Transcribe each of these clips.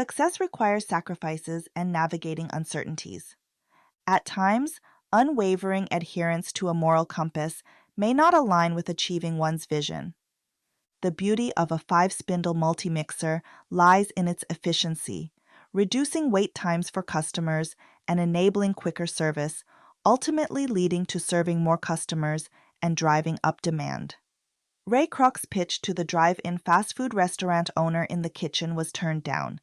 Success requires sacrifices and navigating uncertainties. At times, unwavering adherence to a moral compass may not align with achieving one's vision. The beauty of a 5-spindle multi-mixer lies in its efficiency, reducing wait times for customers and enabling quicker service, ultimately leading to serving more customers and driving up demand. Ray Kroc's pitch to the drive-in fast food restaurant owner in the kitchen was turned down.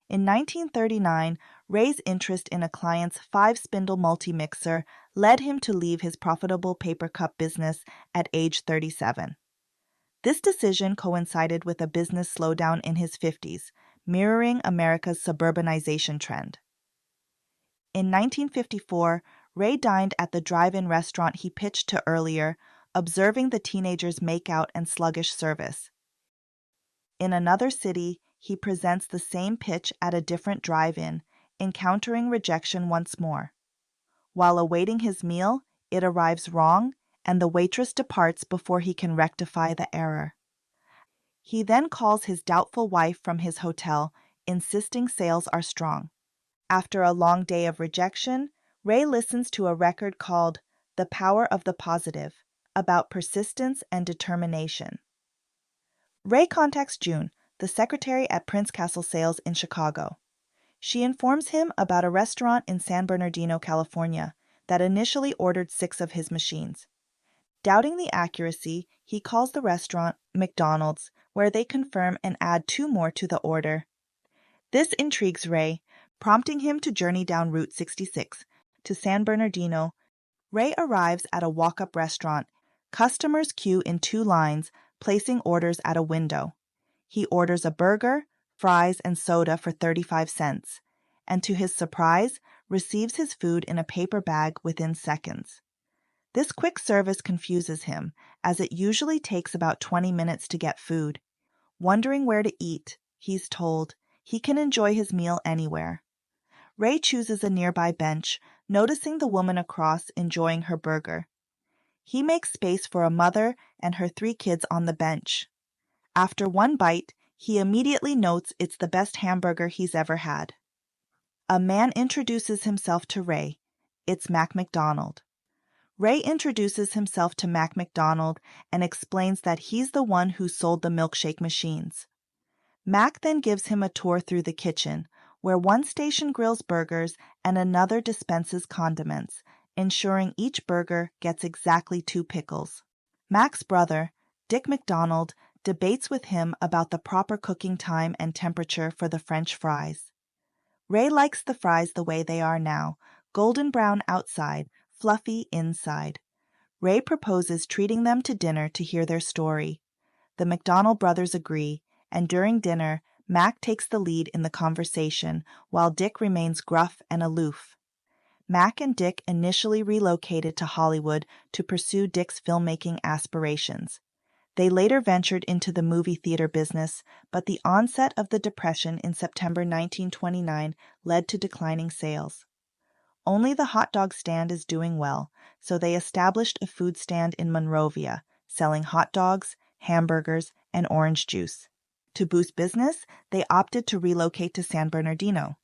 In 1939, Ray's interest in a client's 5-spindle multi-mixer led him to leave his profitable paper cup business at age 37. This decision coincided with a business slowdown in his 50s, mirroring America's suburbanization trend. In 1954, Ray dined at the drive-in restaurant he pitched to earlier, observing the teenagers make out and sluggish service. In another city, he presents the same pitch at a different drive-in, encountering rejection once more. While awaiting his meal, it arrives wrong, and the waitress departs before he can rectify the error. He then calls his doubtful wife from his hotel, insisting sales are strong. After a long day of rejection, Ray listens to a record called The Power of the Positive, about persistence and determination. Ray contacts June, the secretary at Prince Castle Sales in Chicago. She informs him about a restaurant in San Bernardino, California, that initially ordered 6 of his machines. Doubting the accuracy, he calls the restaurant McDonald's, where they confirm and add 2 more to the order. This intrigues Ray, prompting him to journey down Route 66 to San Bernardino. Ray arrives at a walk-up restaurant. Customers queue in 2 lines, placing orders at a window. He orders a burger, fries, and soda for 35 cents, and to his surprise, receives his food in a paper bag within seconds. This quick service confuses him, as it usually takes about 20 minutes to get food. Wondering where to eat, he's told he can enjoy his meal anywhere. Ray chooses a nearby bench, noticing the woman across enjoying her burger. He makes space for a mother and her 3 kids on the bench. After one bite, he immediately notes it's the best hamburger he's ever had. A man introduces himself to Ray. It's Mac McDonald. Ray introduces himself to Mac McDonald and explains that he's the one who sold the milkshake machines. Mac then gives him a tour through the kitchen, where one station grills burgers and another dispenses condiments, ensuring each burger gets exactly 2 pickles. Mac's brother, Dick McDonald, debates with him about the proper cooking time and temperature for the French fries. Ray likes the fries the way they are now, golden brown outside, fluffy inside. Ray proposes treating them to dinner to hear their story. The McDonald brothers agree, and during dinner, Mac takes the lead in the conversation while Dick remains gruff and aloof. Mac and Dick initially relocated to Hollywood to pursue Dick's filmmaking aspirations. They later ventured into the movie theater business, but the onset of the Depression in September 1929 led to declining sales. Only the hot dog stand is doing well, so they established a food stand in Monrovia, selling hot dogs, hamburgers, and orange juice. To boost business, they opted to relocate to San Bernardino.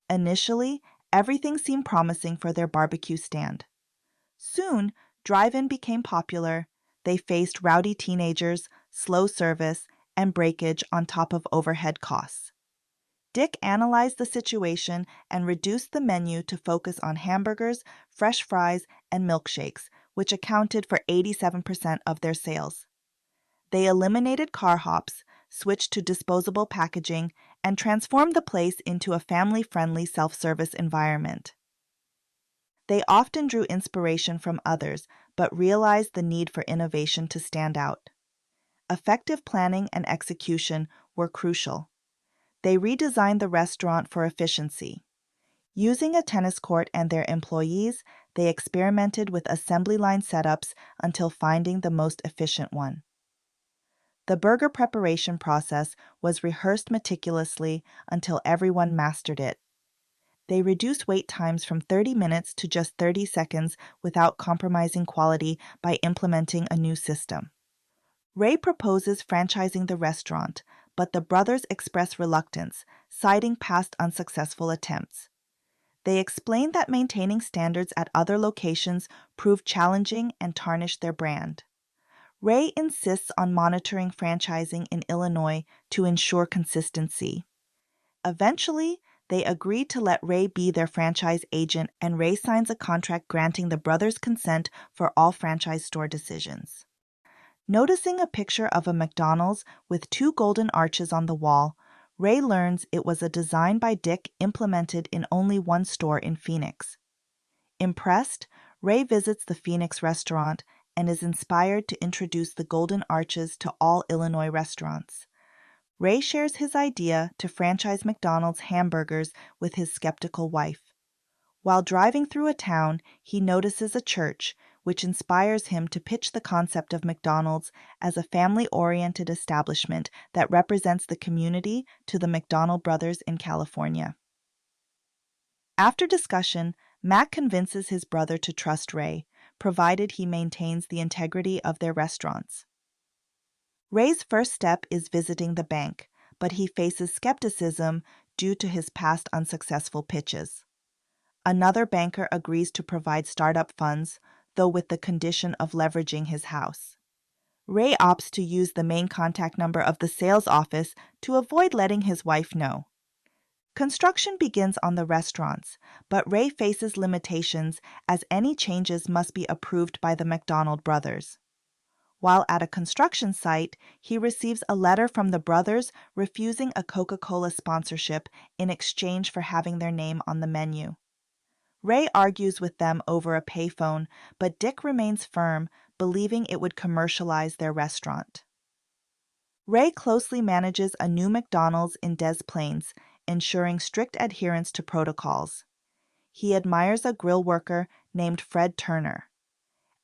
Initially, everything seemed promising for their barbecue stand. Soon, drive-in became popular. They faced rowdy teenagers, slow service, and breakage on top of overhead costs. Dick analyzed the situation and reduced the menu to focus on hamburgers, fresh fries, and milkshakes, which accounted for 87% of their sales. They eliminated car hops, switched to disposable packaging, and transformed the place into a family-friendly self-service environment. They often drew inspiration from others, but realized the need for innovation to stand out. Effective planning and execution were crucial. They redesigned the restaurant for efficiency. Using a tennis court and their employees, they experimented with assembly line setups until finding the most efficient one. The burger preparation process was rehearsed meticulously until everyone mastered it. They reduced wait times from 30 minutes to just 30 seconds without compromising quality by implementing a new system. Ray proposes franchising the restaurant, but the brothers express reluctance, citing past unsuccessful attempts. They explain that maintaining standards at other locations proved challenging and tarnished their brand. Ray insists on monitoring franchising in Illinois to ensure consistency. Eventually, they agree to let Ray be their franchise agent, and Ray signs a contract granting the brothers consent for all franchise store decisions. Noticing a picture of a McDonald's with 2 golden arches on the wall, Ray learns it was a design by Dick implemented in only one store in Phoenix. Impressed, Ray visits the Phoenix restaurant and is inspired to introduce the golden arches to all Illinois restaurants. Ray shares his idea to franchise McDonald's hamburgers with his skeptical wife. While driving through a town, he notices a church, which inspires him to pitch the concept of McDonald's as a family-oriented establishment that represents the community to the McDonald brothers in California. After discussion, Mac convinces his brother to trust Ray, provided he maintains the integrity of their restaurants. Ray's first step is visiting the bank, but he faces skepticism due to his past unsuccessful pitches. Another banker agrees to provide startup funds, though with the condition of leveraging his house. Ray opts to use the main contact number of the sales office to avoid letting his wife know. Construction begins on the restaurants, but Ray faces limitations as any changes must be approved by the McDonald brothers. While at a construction site, he receives a letter from the brothers refusing a Coca-Cola sponsorship in exchange for having their name on the menu. Ray argues with them over a payphone, but Dick remains firm, believing it would commercialize their restaurant. Ray closely manages a new McDonald's in Des Plaines, ensuring strict adherence to protocols. He admires a grill worker named Fred Turner.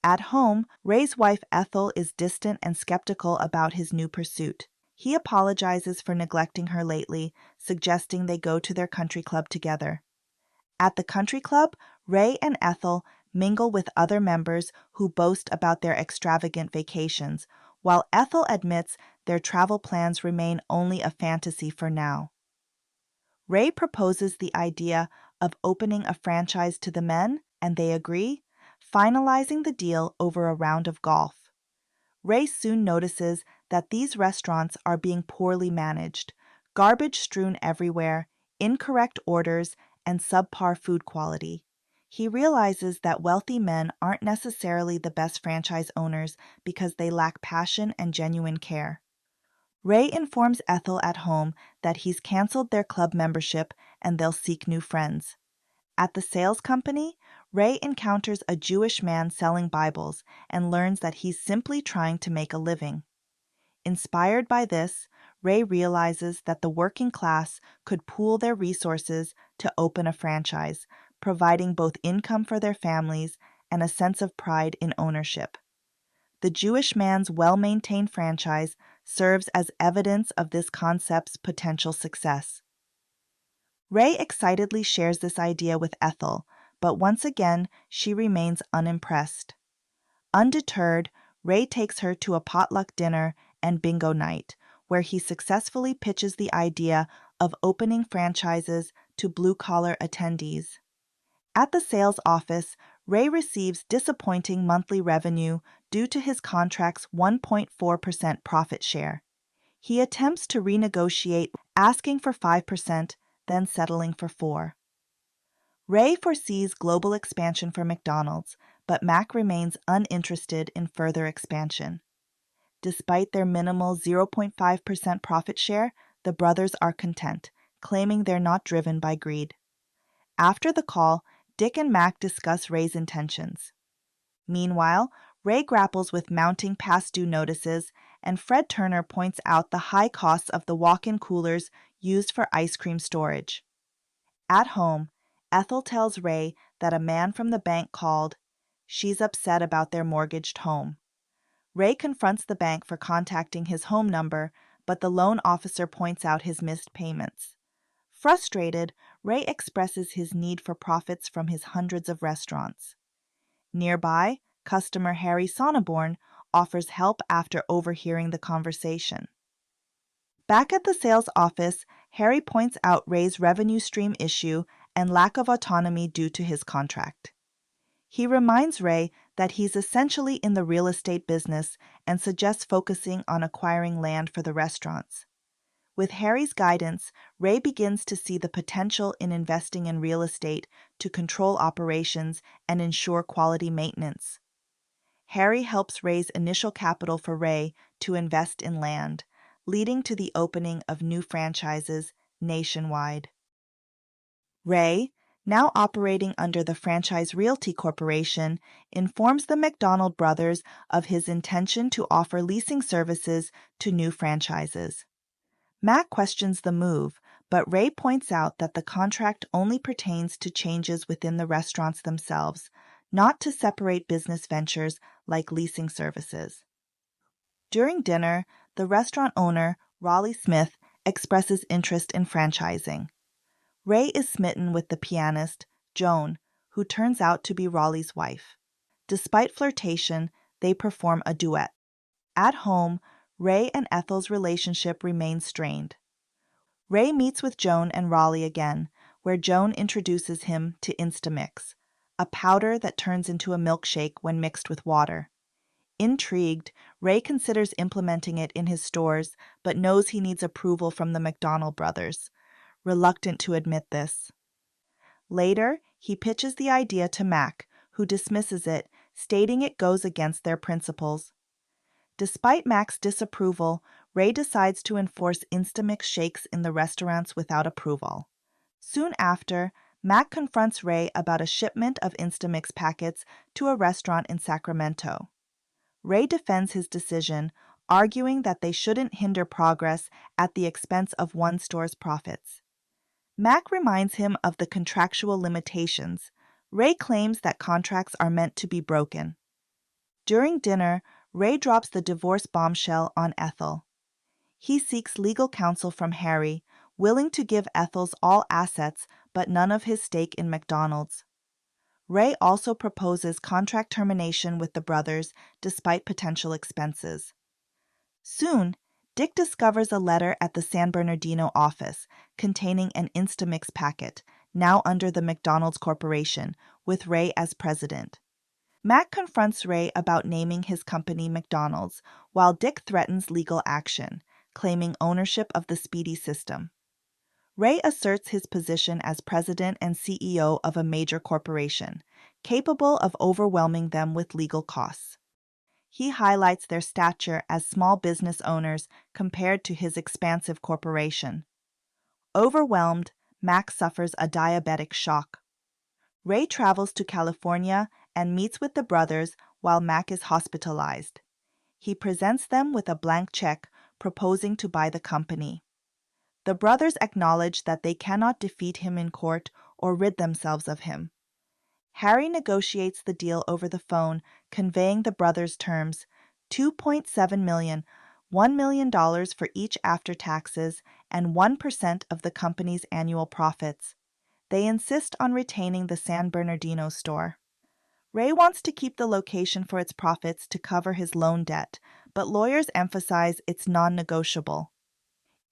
At home, Ray's wife Ethel is distant and skeptical about his new pursuit. He apologizes for neglecting her lately, suggesting they go to their country club together. At the country club, Ray and Ethel mingle with other members who boast about their extravagant vacations, while Ethel admits their travel plans remain only a fantasy for now. Ray proposes the idea of opening a franchise to the men, and they agree, finalizing the deal over a round of golf. Ray soon notices that these restaurants are being poorly managed, garbage strewn everywhere, incorrect orders, and subpar food quality. He realizes that wealthy men aren't necessarily the best franchise owners because they lack passion and genuine care. Ray informs Ethel at home that he's canceled their club membership and they'll seek new friends. At the sales company, Ray encounters a Jewish man selling Bibles and learns that he's simply trying to make a living. Inspired by this, Ray realizes that the working class could pool their resources to open a franchise, providing both income for their families and a sense of pride in ownership. The Jewish man's well-maintained franchise serves as evidence of this concept's potential success. Ray excitedly shares this idea with Ethel, but once again she remains unimpressed. Undeterred, Ray takes her to a potluck dinner and bingo night, where he successfully pitches the idea of opening franchises to blue-collar attendees. At the sales office, Ray receives disappointing monthly revenue due to his contract's 1.4% profit share. He attempts to renegotiate, asking for 5%, then settling for 4%. Ray foresees global expansion for McDonald's, but Mac remains uninterested in further expansion. Despite their minimal 0.5% profit share, the brothers are content, claiming they're not driven by greed. After the call, Dick and Mac discuss Ray's intentions. Meanwhile, Ray grapples with mounting past due notices, and Fred Turner points out the high costs of the walk-in coolers used for ice cream storage. At home, Ethel tells Ray that a man from the bank called. She's upset about their mortgaged home. Ray confronts the bank for contacting his home number, but the loan officer points out his missed payments. Frustrated, Ray expresses his need for profits from his hundreds of restaurants. Nearby, customer Harry Sonneborn offers help after overhearing the conversation. Back at the sales office, Harry points out Ray's revenue stream issue and lack of autonomy due to his contract. He reminds Ray that he's essentially in the real estate business and suggests focusing on acquiring land for the restaurants. With Harry's guidance, Ray begins to see the potential in investing in real estate to control operations and ensure quality maintenance. Harry helps raise initial capital for Ray to invest in land, leading to the opening of new franchises nationwide. Ray, now operating under the Franchise Realty Corporation, informs the McDonald brothers of his intention to offer leasing services to new franchises. Mac questions the move, but Ray points out that the contract only pertains to changes within the restaurants themselves, not to separate business ventures like leasing services. During dinner, the restaurant owner, Raleigh Smith, expresses interest in franchising. Ray is smitten with the pianist, Joan, who turns out to be Raleigh's wife. Despite flirtation, they perform a duet. At home, Ray and Ethel's relationship remains strained. Ray meets with Joan and Raleigh again, where Joan introduces him to Instamix, a powder that turns into a milkshake when mixed with water. Intrigued, Ray considers implementing it in his stores, but knows he needs approval from the McDonald brothers, reluctant to admit this. Later, he pitches the idea to Mac, who dismisses it, stating it goes against their principles. Despite Mac's disapproval, Ray decides to enforce Instamix shakes in the restaurants without approval. Soon after, Mac confronts Ray about a shipment of Instamix packets to a restaurant in Sacramento. Ray defends his decision, arguing that they shouldn't hinder progress at the expense of one store's profits. Mac reminds him of the contractual limitations. Ray claims that contracts are meant to be broken. During dinner, Ray drops the divorce bombshell on Ethel. He seeks legal counsel from Harry, willing to give Ethel's all assets but none of his stake in McDonald's. Ray also proposes contract termination with the brothers despite potential expenses. Soon, Dick discovers a letter at the San Bernardino office containing an Instamix packet, now under the McDonald's Corporation, with Ray as president. Mac confronts Ray about naming his company McDonald's, while Dick threatens legal action, claiming ownership of the Speedy system. Ray asserts his position as president and CEO of a major corporation, capable of overwhelming them with legal costs. He highlights their stature as small business owners compared to his expansive corporation. Overwhelmed, Mac suffers a diabetic shock. Ray travels to California and meets with the brothers while Mac is hospitalized. He presents them with a blank check proposing to buy the company. The brothers acknowledge that they cannot defeat him in court or rid themselves of him. Harry negotiates the deal over the phone, conveying the brothers' terms: $2.7 million, $1 million for each after taxes, and 1% of the company's annual profits. They insist on retaining the San Bernardino store. Ray wants to keep the location for its profits to cover his loan debt, but lawyers emphasize it's non-negotiable.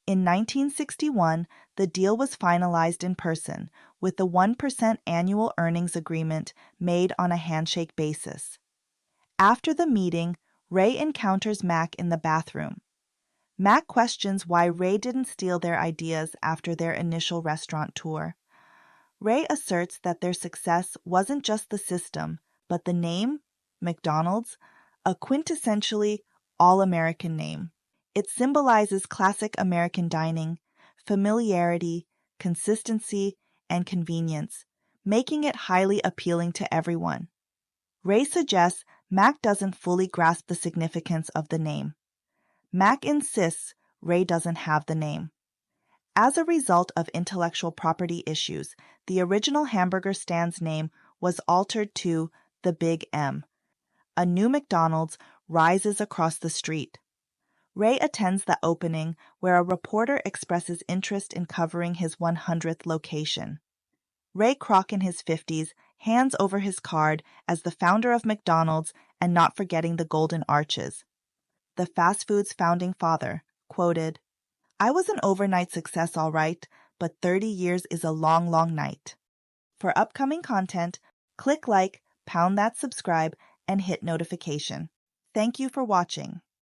In 1961, the deal was finalized in person, with the 1% annual earnings agreement made on a handshake basis. After the meeting, Ray encounters Mac in the bathroom. Mac questions why Ray didn't steal their ideas after their initial restaurant tour. Ray asserts that their success wasn't just the system, but the name, McDonald's, a quintessentially all-American name. It symbolizes classic American dining, familiarity, consistency, and convenience, making it highly appealing to everyone. Ray suggests Mac doesn't fully grasp the significance of the name. Mac insists Ray doesn't have the name. As a result of intellectual property issues, the original hamburger stand's name was altered to the Big M. A new McDonald's rises across the street. Ray attends the opening, where a reporter expresses interest in covering his 100th location. Ray Kroc in his 50s hands over his card as the founder of McDonald's and not forgetting the Golden Arches. The fast food's founding father quoted, I was an overnight success all right, but 30 years is a long, long night. For upcoming content, click like, pound that subscribe, and hit notification. Thank you for watching.